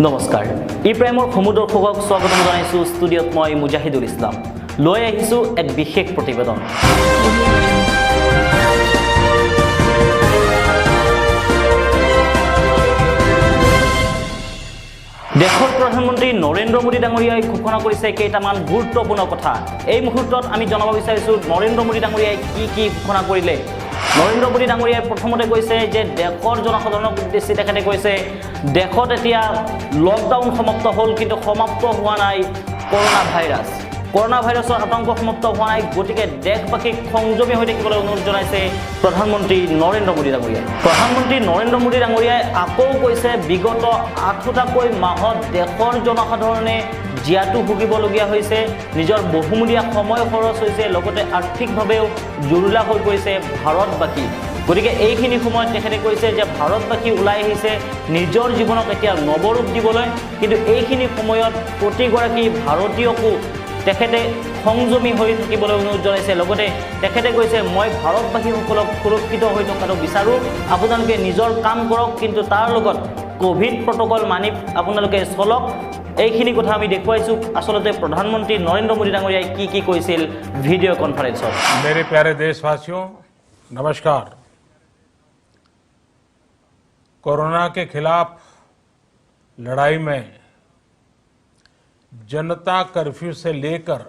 নমস্কাৰ ই প্ৰাইমৰ সমুদ্ৰ দৰ্শকক স্বাগতম জনাইছো ষ্টুডিঅত মই মুজাহিদুল ইছলাম লৈ আহিছো এক বিশেষ প্ৰতিবেদন দেশৰ প্ৰধানমন্ত্ৰী নৰেন্দ্ৰ মোদী ডাঙৰীয়াই ঘোষণা কৰিছে কেইটামান গুৰুত্বপূৰ্ণ কথা এই মুহূৰ্তত আমি জনাব বিচাৰিছো নৰেন্দ্ৰ মোদী ডাঙৰীয়াই কি ঘোষণা কৰিলে নৰেন্দ্ৰ মোদী ডাঙৰীয়াই প্ৰথমতে কৈছে যে দেশৰ জনসাধাৰণক উদ্দেশ্যি তেখেতে কৈছে দেশত এতিয়া লকডাউন সমাপ্ত হ'ল কিন্তু সমাপ্ত হোৱা নাই করোনা ভাইরাসৰ আতংক সমাপ্ত হোৱা নাই গতিকে দেশবাসীক সংযমী হৈ থাকিবলৈ অনুৰোধ জনাইছে প্ৰধানমন্ত্ৰী নৰেন্দ্ৰ মোদী ডাঙৰীয়াই প্ৰধানমন্ত্ৰী নৰেন্দ্ৰ মোদী ডাঙৰীয়াই আকৌ কৈছে বিগত 8টাকৈ মাহত দেশৰ জনসাধাৰণে জিয়াটো ভুগিবলগীয়া হৈছে নিজৰ বহুমূলীয়া সময় খৰচ হৈছে লগতে আৰ্থিকভাৱেও জুৰুলা হৈ পৰিছে ভাৰতবাসী গতিকে এইখিনি সময়ত তেখেতে কৈছে যে ভাৰতবাসী ওলাই আহিছে নিজৰ জীৱনক এতিয়া নৱৰূপ দিবলৈ কিন্তু এইখিনি সময়ত প্ৰতিগৰাকী ভাৰতীয়কো তেখেতে সংযমী হৈ থাকিবলৈ অনুৰোধ জনাইছে লগতে তেখেতে কৈছে মই ভাৰতবাসীসকলক সুৰক্ষিত হৈ থকাটো বিচাৰো আপোনালোকে নিজৰ কাম কৰক কিন্তু তাৰ লগত কোভিড প্ৰটোকল মানি আপোনালোকে চলক এইখিনি কথা আমি দেখুৱাইছো আসলতে প্ৰধানমন্ত্ৰী নৰেন্দ্ৰ মোদী ডাঙৰীয়াই কি কৈছিল ভিডিঅ' কনফাৰেন্সত मेरे प्यारे देशवासियों नमस्कार कोरोना के खिलाफ लड़ाई में जनता कर्फ्यू से लेकर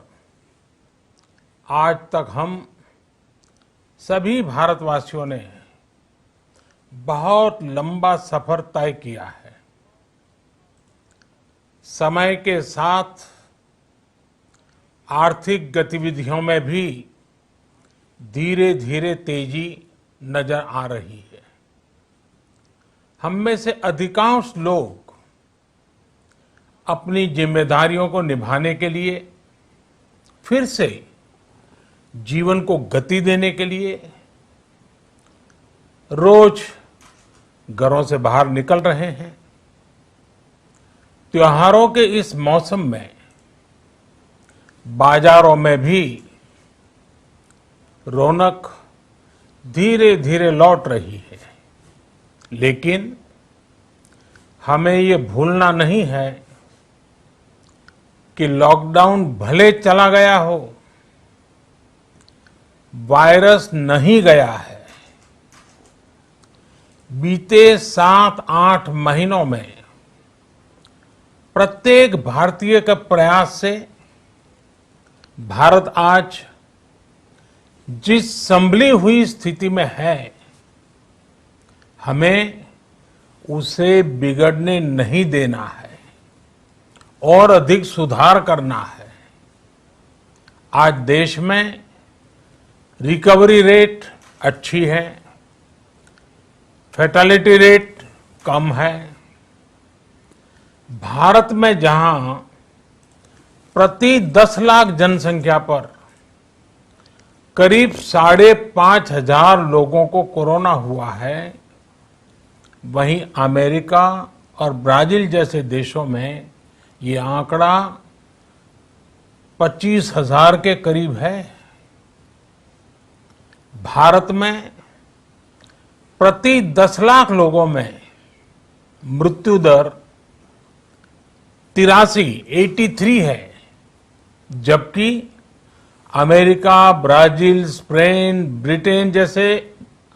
आज तक हम सभी भारतवासियों ने बहुत लंबा सफर तय किया है समय के साथ आर्थिक गतिविधियों में भी धीरे धीरे तेजी नजर आ रही है हम में से अधिकांश लोग अपनी जिम्मेदारियों को निभाने के लिए फिर से जीवन को गति देने के लिए रोज घरों से बाहर निकल रहे हैं त्योहारों के इस मौसम में बाजारों में भी रौनक धीरे धीरे लौट रही है लेकिन हमें ये भूलना नहीं है कि लॉकडाउन भले चला गया हो वायरस नहीं गया है बीते 7-8 महीनों में प्रत्येक भारतीय के प्रयास से भारत आज जिस संभली हुई स्थिति में है हमें उसे बिगड़ने नहीं देना है और अधिक सुधार करना है आज देश में रिकवरी रेट अच्छी है फैटेलिटी रेट कम है भारत में जहां प्रति 10 लाख जनसंख्या पर करीब 5,500 लोगों को कोरोना हुआ है वहीं अमेरिका और ब्राजील जैसे देशों में ये आंकड़ा 25,000 के करीब है भारत में प्रति 10 लाख लोगों में मृत्यु दर 83 है जबकि अमेरिका ब्राजील स्पेन ब्रिटेन जैसे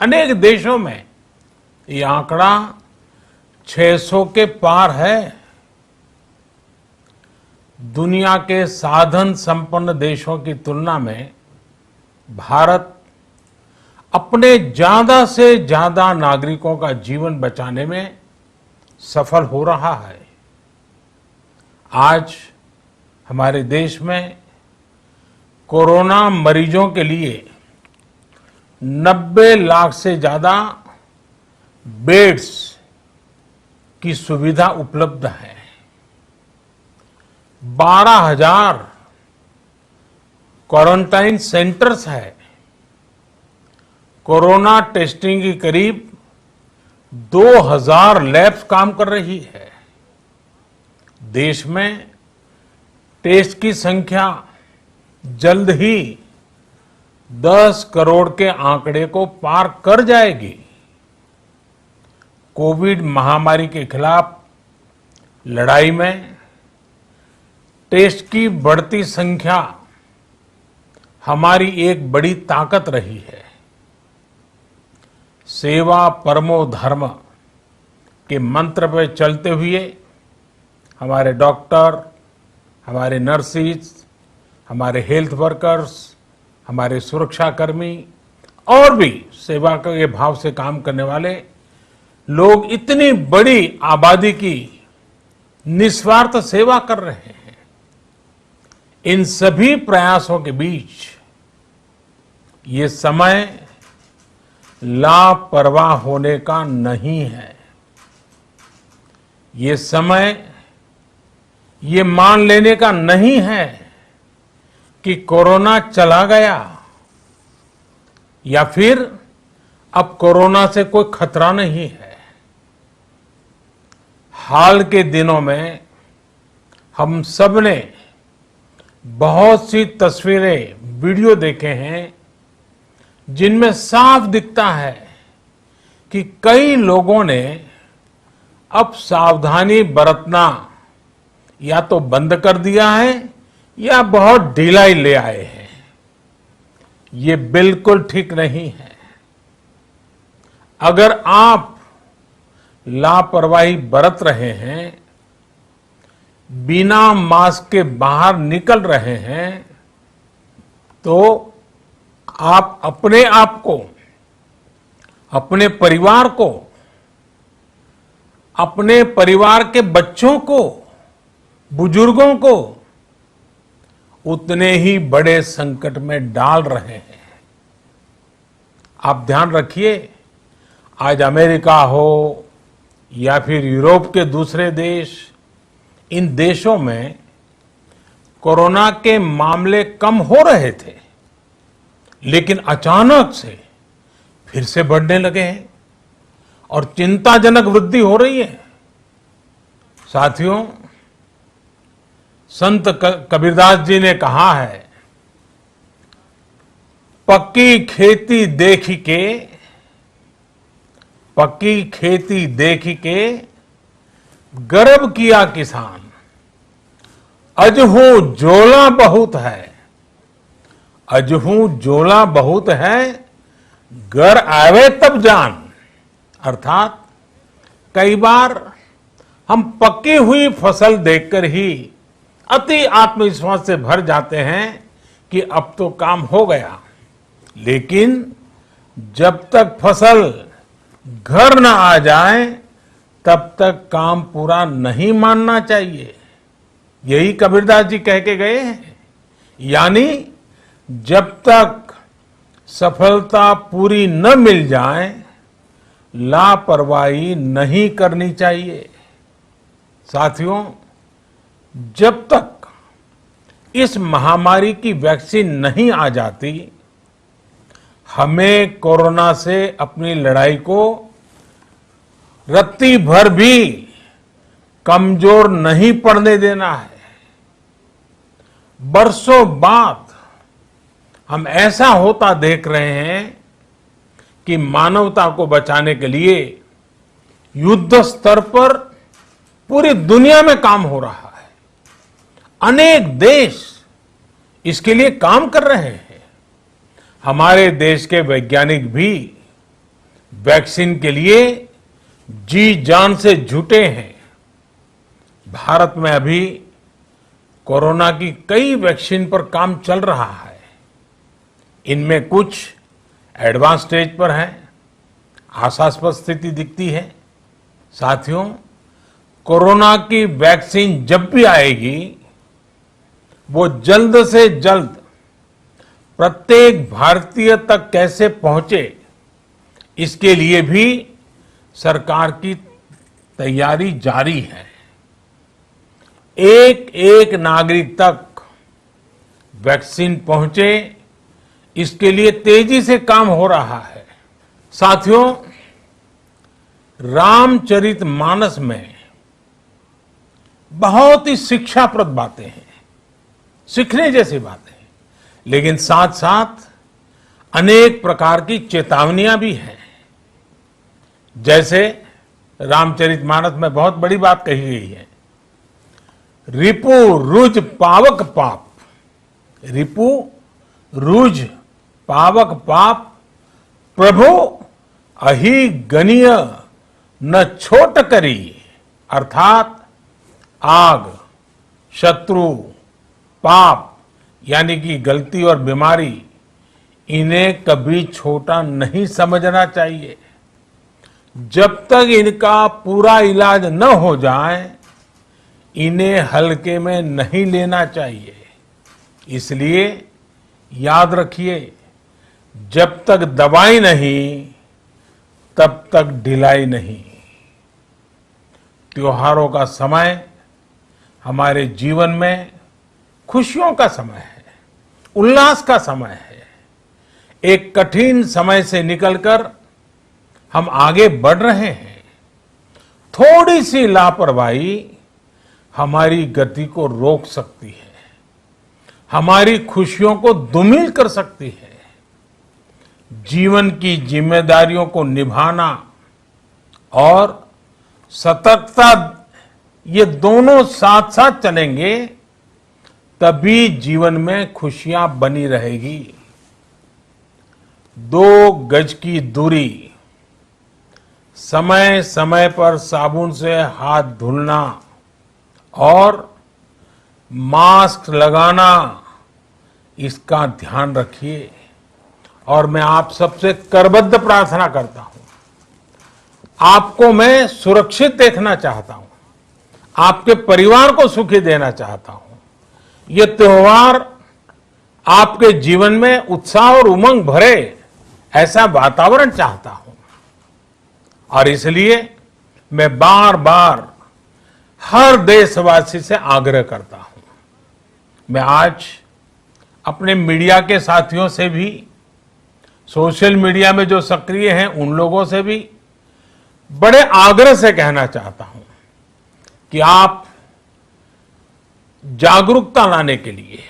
अनेक देशों में ये आंकड़ा 600 के पार है दुनिया के साधन संपन्न देशों की तुलना में भारत अपने ज्यादा से ज्यादा नागरिकों का जीवन बचाने में सफल हो रहा है आज हमारे देश में कोरोना मरीजों के लिए 90 लाख से ज्यादा बेड्स की सुविधा उपलब्ध है 12,000 क्वारंटाइन सेंटर्स है कोरोना टेस्टिंग की करीब 2,000 लैब्स काम कर रही है देश में टेस्ट की संख्या जल्द ही 10 करोड़ के आंकड़े को पार कर जाएगी कोविड महामारी के खिलाफ लड़ाई में टेस्ट की बढ़ती संख्या हमारी एक बड़ी ताकत रही है। सेवा परमो धर्म के मंत्र पर चलते हुए हमारे डॉक्टर, हमारे नर्सिस, हमारे हेल्थ वर्कर्स, हमारे सुरक्षाकर्मी और भी सेवा के भाव से काम करने वाले लोग इतनी बड़ी आबादी की निस्वार्थ सेवा कर रहे हैं। इन सभी प्रयासों के बीच ये समय लापरवाह होने का नहीं है। ये समय ये मान लेने का नहीं है कि कोरोना चला गया या फिर अब कोरोना से कोई खतरा नहीं है। हाल के दिनों में हम सब ने बहुत सी तस्वीरें, वीडियो देखे हैं जिनमें साफ दिखता है कि कई लोगों ने अब सावधानी बरतना या तो बंद कर दिया है या बहुत ढिलाई ले आए हैं। ये बिल्कुल ठीक नहीं है। अगर आप लापरवाही बरत रहे हैं, बिना मास्क के बाहर निकल रहे हैं, तो आप अपने आप को, अपने परिवार को, अपने परिवार के बच्चों को, बुजुर्गों को उतने ही बड़े संकट में डाल रहे हैं। आप ध्यान रखिए, आज अमेरिका हो या फिर यूरोप के दूसरे देश, इन देशों में कोरोना के मामले कम हो रहे थे, लेकिन अचानक से फिर से बढ़ने लगे हैं और चिंताजनक वृद्धि हो रही है। साथियों, संत कबीरदास जी ने कहा है, पक्की खेती देख के, पक्की खेती देख के गर्व किया किसान, अजहू जोला बहुत है, अजहू जोला बहुत है, घर आवे तब जान। अर्थात कई बार हम पक्की हुई फसल देखकर ही अति आत्मविश्वास से भर जाते हैं कि अब तो काम हो गया, लेकिन जब तक फसल घर न आ जाए तब तक काम पूरा नहीं मानना चाहिए। यही कबीरदास जी कह के गए हैं। यानी जब तक सफलता पूरी न मिल जाए, लापरवाही नहीं करनी चाहिए। साथियों, जब तक इस महामारी की वैक्सीन नहीं आ जाती, हमें कोरोना से अपनी लड़ाई को रत्ती भर भी कमजोर नहीं पड़ने देना है। बरसों बाद हम ऐसा होता देख रहे हैं कि मानवता को बचाने के लिए युद्ध स्तर पर पूरी दुनिया में काम हो रहा है। अनेक देश इसके लिए काम कर रहे हैं। हमारे देश के वैज्ञानिक भी वैक्सीन के लिए जी जान से जुटे हैं। भारत में अभी कोरोना की कई वैक्सीन पर काम चल रहा है। इनमें कुछ एडवांस स्टेज पर है, आशास्पद स्थिति दिखती है। साथियों, कोरोना की वैक्सीन जब भी आएगी, वो जल्द से जल्द प्रत्येक भारतीय तक कैसे पहुंचे, इसके लिए भी सरकार की तैयारी जारी है। एक एक नागरिक तक वैक्सीन पहुंचे, इसके लिए तेजी से काम हो रहा है। साथियों, रामचरितमानस में बहुत ही शिक्षाप्रद बातें हैं, सीखने जैसी बातें हैं, लेकिन साथ साथ अनेक प्रकार की चेतावनियां भी हैं। जैसे रामचरितमानस में बहुत बड़ी बात कही गई है रिपु रुज पावक पाप, रिपु रुज पावक पाप, प्रभु अहि गनीय न छोट करी। अर्थात आग, शत्रु, पाप यानी कि गलती और बीमारी, इन्हें कभी छोटा नहीं समझना चाहिए। जब तक इनका पूरा इलाज न हो जाए, इन्हें हल्के में नहीं लेना चाहिए। इसलिए याद रखिए, जब तक दवाई नहीं तब तक ढिलाई नहीं। त्योहारों का समय हमारे जीवन में खुशियों का समय है, उल्लास का समय है। एक कठिन समय से निकलकर हम आगे बढ़ रहे हैं। थोड़ी सी लापरवाही हमारी गति को रोक सकती है, हमारी खुशियों को धूमिल कर सकती है। जीवन की जिम्मेदारियों को निभाना और सतर्कता, ये दोनों साथ साथ चलेंगे तभी जीवन में खुशियां बनी रहेगी। 2 गज की दूरी, समय समय पर साबुन से हाथ धुलना और मास्क लगाना, इसका ध्यान रखिए। और मैं आप सबसे करबद्ध प्रार्थना करता हूं, आपको मैं सुरक्षित देखना चाहता हूं, आपके परिवार को सुखी देना चाहता हूं। ये त्योहार आपके जीवन में उत्साह और उमंग भरे, ऐसा वातावरण चाहता हूं। और इसलिए मैं बार बार हर देशवासी से आग्रह करता हूं। मैं आज अपने मीडिया के साथियों से भी, सोशल मीडिया में जो सक्रिय हैं उन लोगों से भी बड़े आग्रह से कहना चाहता हूं कि आप जागरूकता लाने के लिए,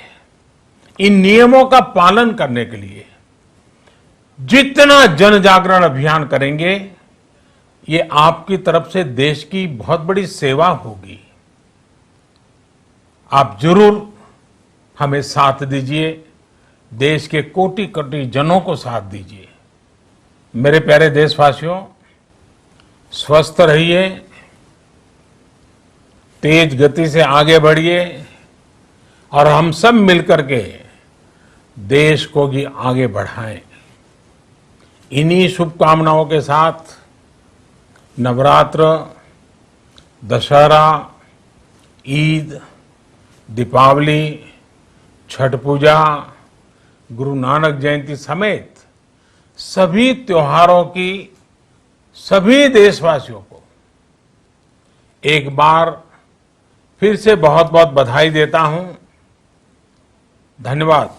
इन नियमों का पालन करने के लिए जितना जन जागरण अभियान करेंगे, ये आपकी तरफ से देश की बहुत बड़ी सेवा होगी। आप जरूर हमें साथ दीजिए, देश के कोटि कोटि जनों को साथ दीजिए। मेरे प्यारे देशवासियों, स्वस्थ रहिए, तेज गति से आगे बढ़िए और हम सब मिलकर के देश को भी आगे बढ़ाएं। इन्हीं शुभकामनाओं के साथ नवरात्र, दशहरा, ईद, दीपावली, छठ पूजा, गुरु नानक जयंती समेत सभी त्योहारों की सभी देशवासियों को एक बार फिर से बहुत बहुत बधाई देता हूं। धन्यवाद।